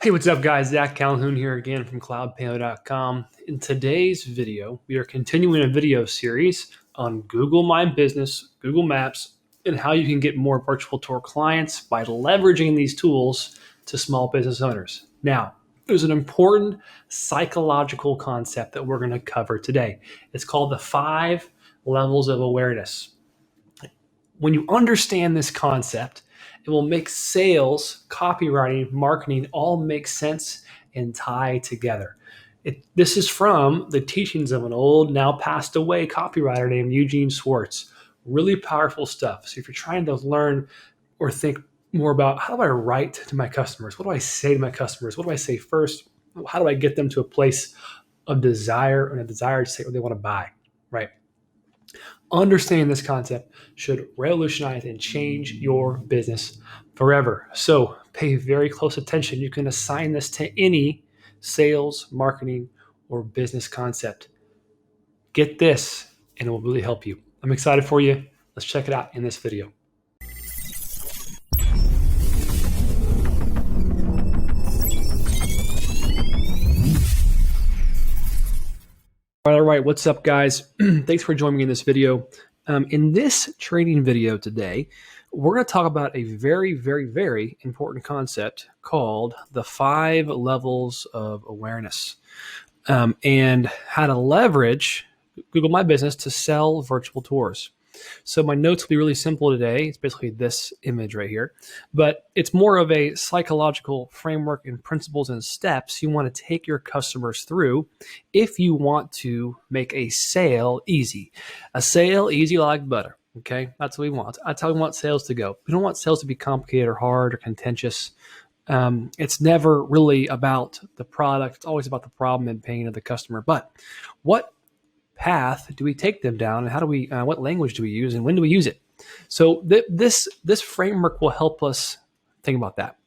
Hey, what's up, guys? Zach Calhoun here again from CloudPano.com. In today's video, we are continuing a video series on Google My Business, Google Maps, and how you can get more virtual tour clients by leveraging these tools to small business owners. Now, there's an important psychological concept that we're going to cover today. It's called the 5 levels of awareness. When you understand this concept, it will make sales, copywriting, marketing all make sense and tie together. This is from the teachings of an old, now passed away copywriter named Eugene Schwartz. Really powerful stuff. So if you're trying to learn or think more about how do I write to my customers? What do I say to my customers? What do I say first? How do I get them to a place of desire and a desire to say what they want to buy, right? Understanding this concept should revolutionize and change your business forever. So pay very close attention. You can assign this to any sales, marketing, or business concept. Get this, and it will really help you. I'm excited for you. Let's check it out in this video. All right, what's up, guys? Thanks for joining me in this video. In this training video today, we're going to talk about a very, very, very important concept called the 5 levels of awareness, and how to leverage Google My Business to sell virtual tours. So my notes will be really simple today. It's basically this image right here, but it's more of a psychological framework and principles and steps you want to take your customers through if you want to make a sale easy. A sale easy like butter. Okay, that's what we want. That's how we want sales to go. We don't want sales to be complicated or hard or contentious. It's never really about the product. It's always about the problem and pain of the customer. But what path do we take them down, and how do we? What language do we use, and when do we use it? So this framework will help us think about that.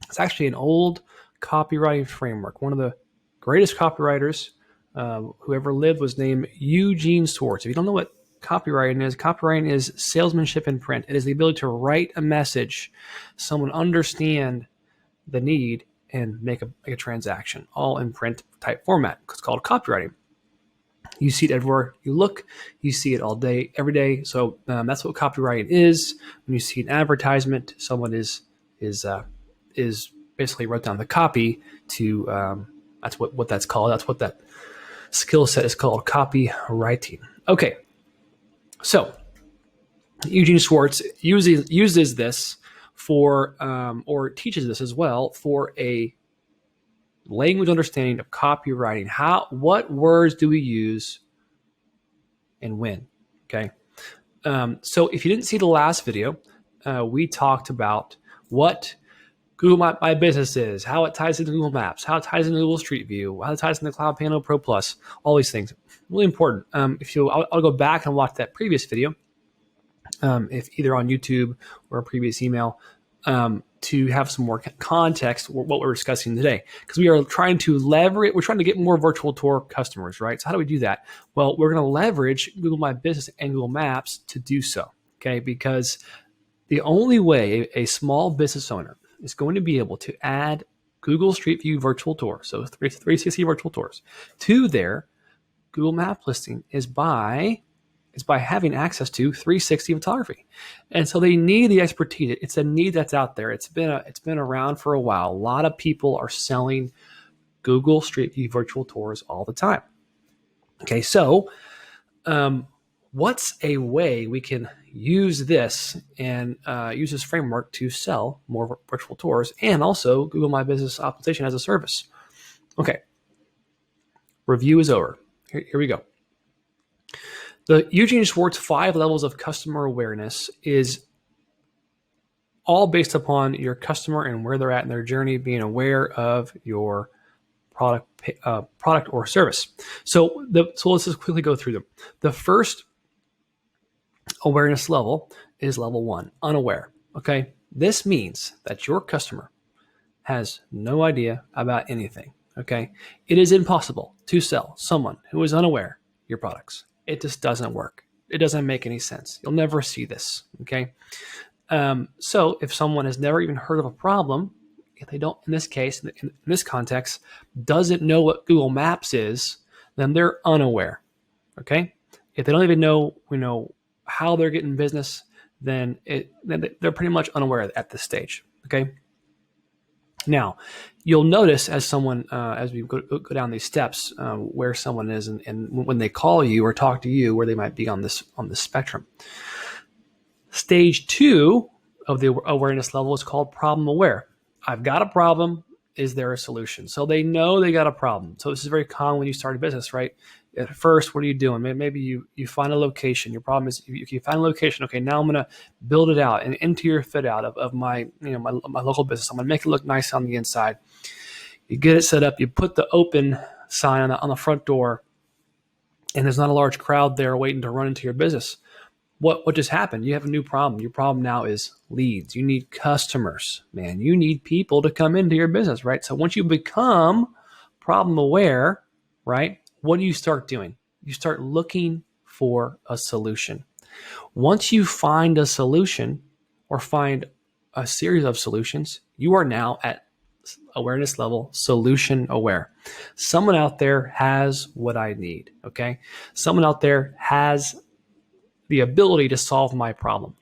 It's actually an old copywriting framework. One of the greatest copywriters who ever lived was named Eugene Schwartz. If you don't know what copywriting is salesmanship in print. It is the ability to write a message, someone understand the need, and make a transaction, all in print type format. It's called copywriting. You see it everywhere you look. You see it all day, every day. So that's what copywriting is. When you see an advertisement, someone is basically wrote down the copy to. That's what that's called. That's what that skill set is called, copywriting. Okay, so Eugene Schwartz uses this for or teaches this as well for a language understanding of copywriting. What words do we use and when? Okay. So if you didn't see the last video, we talked about what Google My Business is, how it ties into Google Maps, how it ties into Google Street View, how it ties into CloudPano Pro Plus, all these things. Really important. I'll go back and watch that previous video, if either on YouTube or a previous email, to have some more context for what we're discussing today, because we are trying to leverage. We're trying to get more virtual tour customers, right? So how do we do that? Well, we're going to leverage Google My Business and Google Maps to do so. Okay, because the only way a small business owner is going to be able to add Google Street View virtual tour, so 360 virtual tours, to their Google Map listing is by having access to 360 photography. And so they need the expertise. It's a need that's out there. It's been around for a while. A lot of people are selling Google Street View virtual tours all the time. Okay, so what's a way we can use this and use this framework to sell more virtual tours and also Google My Business optimization as a service? Okay, review is over. Here we go. The Eugene Schwartz 5 levels of customer awareness is all based upon your customer and where they're at in their journey, being aware of your product or service. So let's just quickly go through them. The first awareness level is level 1, unaware. Okay, this means that your customer has no idea about anything. Okay, it is impossible to sell someone who is unaware your products. It just doesn't work. It doesn't make any sense. You'll never see this, okay? So if someone has never even heard of a problem, if they don't, in this case, in this context, doesn't know what Google Maps is, then they're unaware. Okay, if they don't even know, how they're getting business, then they're pretty much unaware at this stage. Okay. Now, you'll notice as we go down these steps, where someone is, and when they call you or talk to you, where they might be on this spectrum. Stage 2 of the awareness level is called problem aware. I've got a problem. Is there a solution? So they know they got a problem. So this is very common when you start a business, right? At first, what are you doing? Maybe you find a location. Your problem is you find a location. Okay, now I'm going to build it out, an interior fit out of my my local business. I'm going to make it look nice on the inside. You get it set up. You put the open sign on the front door, and there's not a large crowd there waiting to run into your business. What just happened? You have a new problem. Your problem now is leads. You need customers, man. You need people to come into your business, right? So once you become problem aware, right, what do you start doing? You start looking for a solution. Once you find a solution or find a series of solutions, you are now at awareness level solution aware. Someone out there has what I need, okay? Someone out there has the ability to solve my problem.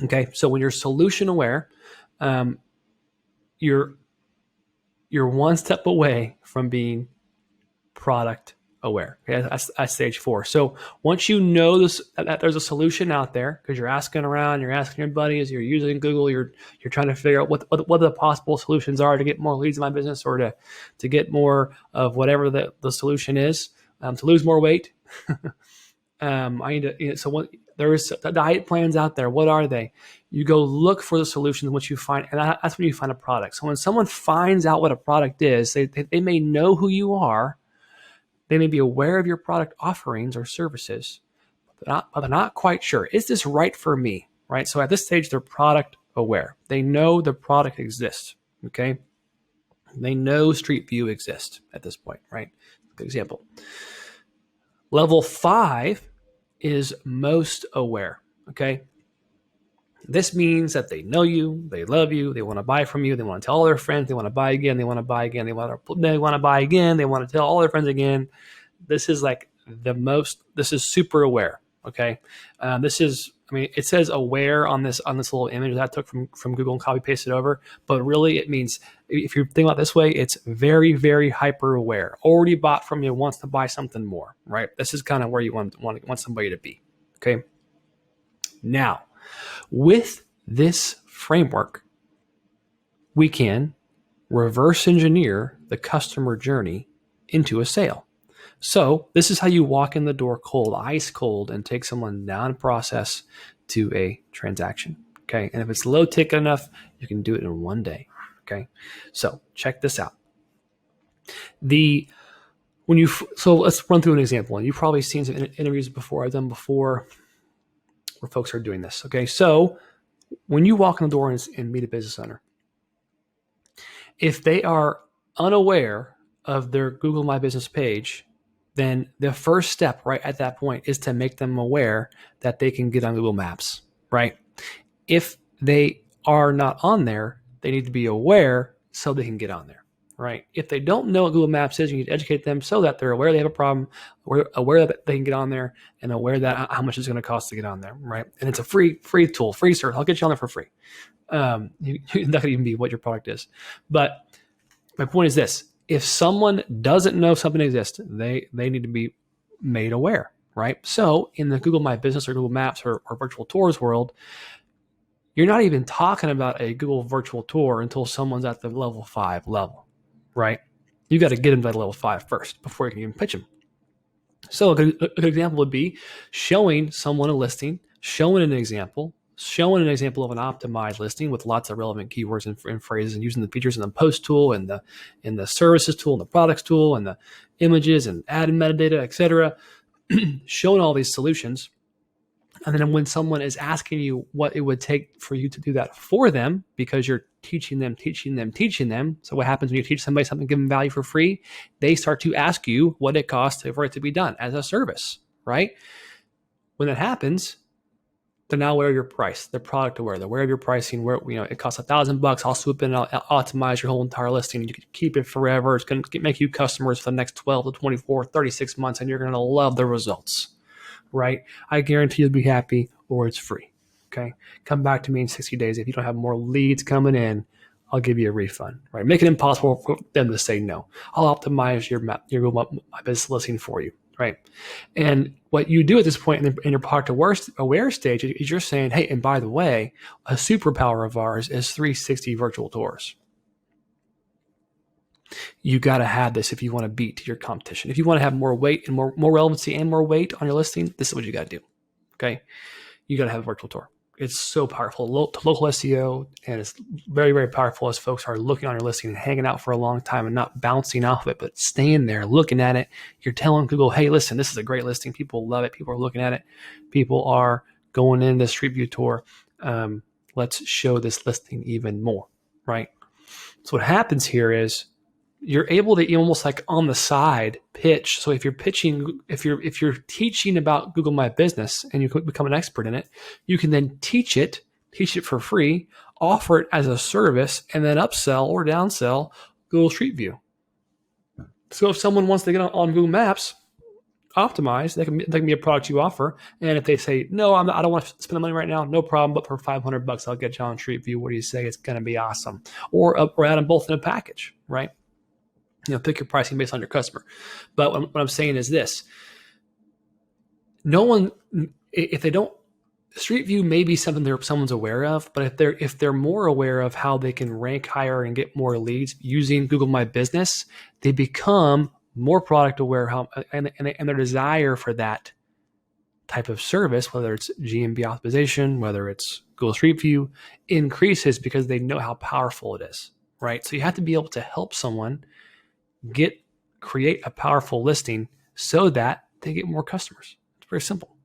Okay, so when you're solution aware, you're one step away from being product aware. Okay, that's stage 4. So once you know that there's a solution out there, because you're asking around, you're asking your buddies, you're using Google, you're trying to figure out what the possible solutions are to get more leads in my business, or to get more of whatever the solution is, to lose more weight. I need to, so what, there is the diet plans out there. What are they? You go look for the solutions, which you find, and that's when you find a product. So when someone finds out what a product is, they may know who you are. They may be aware of your product offerings or services, but they're not quite sure. Is this right for me? Right. So at this stage, they're product aware. They know the product exists. Okay. They know Street View exists at this point. Right. Good example. Level 5 is most aware, okay? This means that they know you, they love you, they want to buy from you, they want to tell all their friends, they want to buy again, they want to buy again, they want to buy again, they want to tell all their friends again. This is like this is super aware, okay? It says aware on this little image that I took from Google and copy pasted over, but really it means, if you think about it this way, it's very, very hyper aware. Already bought from you, wants to buy something more, right? This is kind of where you want somebody to be, okay? Now, with this framework, we can reverse engineer the customer journey into a sale. So this is how you walk in the door cold, ice cold, and take someone down a process to a transaction. Okay. And if it's low ticket enough, you can do it in one day. Okay. So check this out. So let's run through an example. And you've probably seen some interviews before I've done before where folks are doing this. Okay. So when you walk in the door and meet a business owner, if they are unaware of their Google My Business page, then the first step right at that point is to make them aware that they can get on Google Maps, right? If they are not on there, they need to be aware so they can get on there, right? If they don't know what Google Maps is, you need to educate them so that they're aware they have a problem, aware that they can get on there, and aware that how much it's going to cost to get on there, right? And it's a free tool, free service. I'll get you on there for free. That could even be what your product is. But my point is this. If someone doesn't know something exists, they need to be made aware, right? So in the Google My Business or Google Maps or virtual tours world, you're not even talking about a Google virtual tour until someone's at the level 5 level, right? You got to get them to level 5 first before you can even pitch them. So a good example would be showing someone a listing, showing an example of an optimized listing with lots of relevant keywords and phrases, and using the features in the post tool and the services tool and the products tool and the images and add metadata, etc. Showing all these solutions. And then when someone is asking you what it would take for you to do that for them, because you're teaching them. So what happens when you teach somebody something, give them value for free? They start to ask you what it costs for it to be done as a service, right? When that happens, They're now aware of your price. They're product aware. They're aware of your pricing. Where it costs $1,000. I'll swoop in and I'll optimize your whole entire listing. You can keep it forever. It's going to make you customers for the next 12 to 24, 36 months, and you're going to love the results, right? I guarantee you'll be happy, or it's free. Okay, come back to me in 60 days. If you don't have more leads coming in, I'll give you a refund. Right, make it impossible for them to say no. I'll optimize your Google My Business listing for you. Right, and what you do at this point in your product aware stage is you're saying, hey, and by the way, a superpower of ours is 360 virtual tours. You got to have this if you want to beat your competition. If you want to have more weight and more relevancy and more weight on your listing, this is what you got to do. Okay, you got to have a virtual tour. It's so powerful. Local SEO, and it's very, very powerful as folks are looking on your listing and hanging out for a long time and not bouncing off of it, but staying there, looking at it. You're telling Google, hey, listen, this is a great listing. People love it. People are looking at it. People are going in this Street View tour. Let's show this listing even more, right? So what happens here is you're able to almost like on the side pitch. So if you're pitching, if you're teaching about Google My Business and you become an expert in it, you can then teach it for free, offer it as a service, and then upsell or downsell Google Street View. So if someone wants to get on Google Maps, optimize, that can be a product you offer. And if they say, no, I don't want to spend the money right now, no problem, but for $500, I'll get you on Street View. What do you say? It's going to be awesome. Or add them both in a package, right? Pick your pricing based on your customer. But what I'm saying is this: no one, if they don't, Street View may be something someone's aware of, but if they're more aware of how they can rank higher and get more leads using Google My Business, they become more product aware. And their desire for that type of service, whether it's GMB optimization, whether it's Google Street View, increases because they know how powerful it is, right? So you have to be able to help someone create a powerful listing so that they get more customers. It's very simple,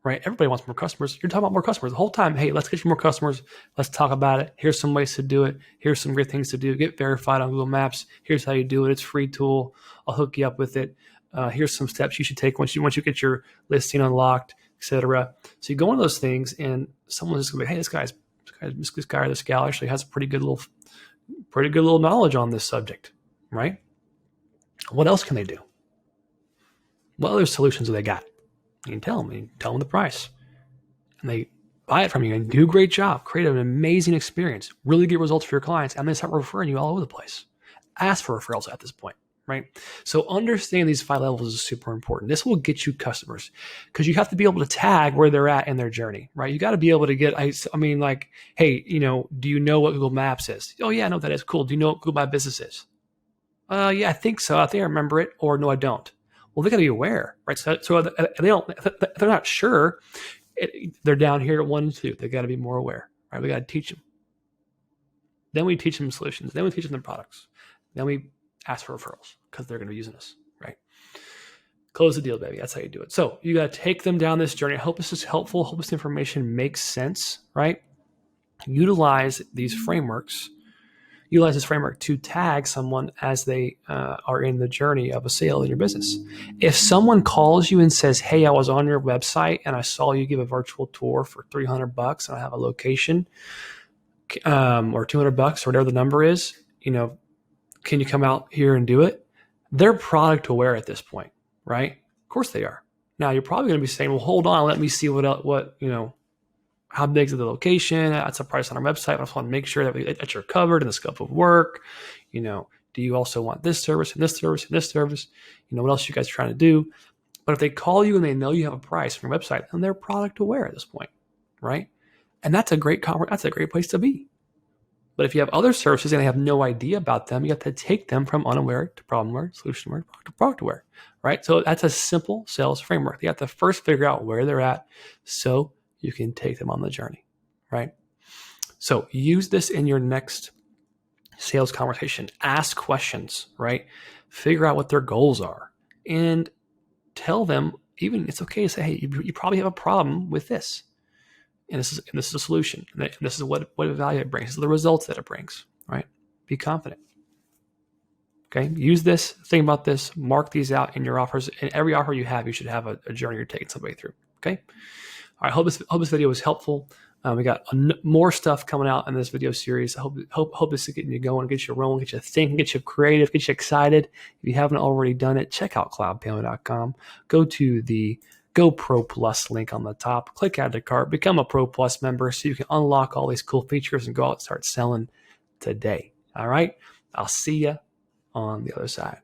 right? Everybody wants more customers. You're talking about more customers the whole time. Hey, let's get you more customers. Let's talk about it. Here's some ways to do it. Here's some great things to do. Get verified on Google Maps. Here's how you do it. It's a free tool. I'll hook you up with it. Here's some steps you should take once you get your listing unlocked, etc. So you go into those things, and someone's just gonna be, hey, this guy or this gal actually has a pretty good little knowledge on this subject, right? What else can they do? What other solutions do they got? You can tell them. You can tell them the price. And they buy it from you and do a great job. Create an amazing experience. Really get results for your clients. And they start referring you all over the place. Ask for referrals at this point, right? So understanding these 5 levels is super important. This will get you customers because you have to be able to tag where they're at in their journey, right? You got to be able to get, like, hey, do you know what Google Maps is? Oh yeah, I know what that is. Cool. Do you know what Google My Business is? Yeah, I think so. I think I remember it. Or no, I don't. Well, they got to be aware, right? So if they're not sure, they're down here at 1 and 2. They got to be more aware, right? We got to teach them. Then we teach them solutions. Then we teach them their products. Then we ask for referrals because they're going to be using us, right? Close the deal, baby. That's how you do it. So you got to take them down this journey. I hope this is helpful. I hope this information makes sense, right? Utilize this framework to tag someone as they are in the journey of a sale in your business. If someone calls you and says, hey, I was on your website and I saw you give a virtual tour for $300 and I have a location, or $200 or whatever the number is, can you come out here and do it? They're product aware at this point, right? Of course they are. Now you're probably going to be saying, well, hold on, let me see how big is the location? That's a price on our website. I just want to make sure that you're covered in the scope of work. Do you also want this service and this service and this service? What else you guys are trying to do? But if they call you and they know you have a price from your website, then they're product aware at this point, right? And that's a great place to be. But if you have other services and they have no idea about them, you have to take them from unaware to problem aware, solution aware, to product aware, right? So that's a simple sales framework. You have to first figure out where they're at so you can take them on the journey, right? So use this in your next sales conversation. Ask questions, right? Figure out what their goals are and tell them, even it's okay to say, hey, you probably have a problem with this. And this is a solution. And this is what value it brings. This is the results that it brings, right? Be confident. Okay, use this, think about this, mark these out in your offers. In every offer you have, you should have a journey you're taking somebody through, okay? All right, hope this video was helpful. We got more stuff coming out in this video series. I hope this is getting you going, get you rolling, get you thinking, get you creative, get you excited. If you haven't already done it, check out CloudPano.com. Go to the Go Pro Plus link on the top. Click add to cart. Become a Pro Plus member so you can unlock all these cool features and go out and start selling today. All right? I'll see you on the other side.